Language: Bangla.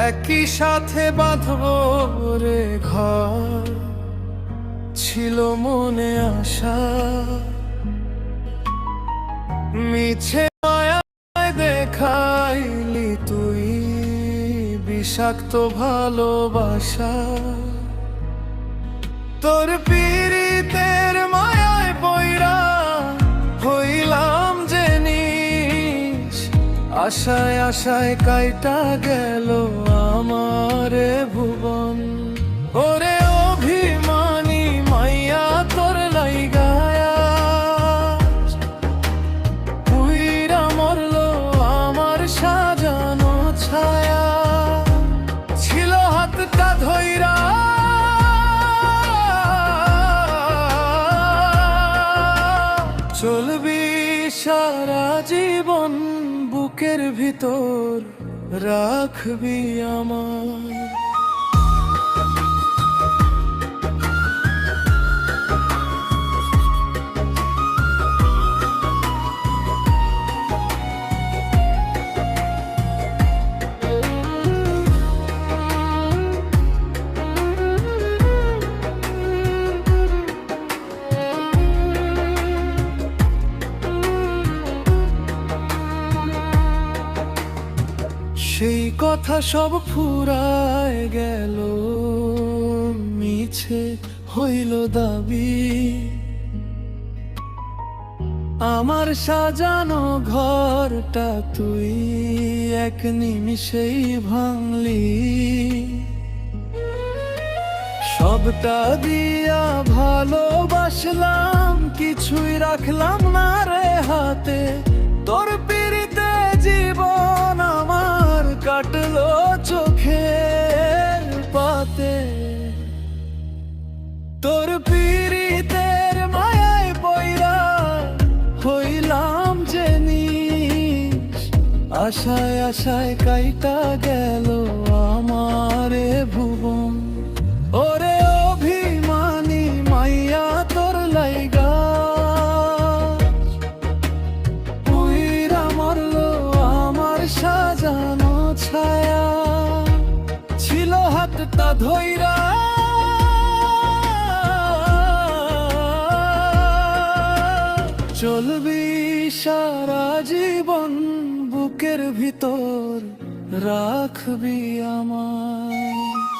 একই সাথে বাঁধবো রে ঘর, ছিল মনে আশা। মিছে মায়ায় দেখাইলি তুই বিষাক্ত ভালোবাসা। তোর পীড়িতের মায়ায় পয়রা হইলাম যে নিশ, আশায় আশায় কাইটা গেল আমারে ভুবন। ওরে অভিমানী মাইয়া তোর লাইগায়া পুইরা মরলো আমার সাজানো ছায়া। ছিল হাতটা ধইরা চলবি সারা জীবন, বুকের ভিতর রাখবি আমার। সেই কথা সব ফুরায় গেল, মিছে হইল দাবি। আমার সাজানো ঘরটা তুই এক নিমিষেই ভাঙলি। সবটা দিয়া ভালোবাসলাম, কিছুই রাখলাম না রে হাতে। তোর পিড়িতে জীবন আমার কাটলো চোখের পাতে। তোর পিড়িতের মায়ায় পয়রা হইলাম যে নিশ, আশায় আশায় কাইটা গেল আমারে ভুবন। ওরে অভিমানী মাইয়া তোর লাইগা পুইরা মরলো আমার সাজানো ছায়া। ছিল হাতটা ধইরা চলবি সারা জীবন, বুকের ভিতর রাখবি আমায়।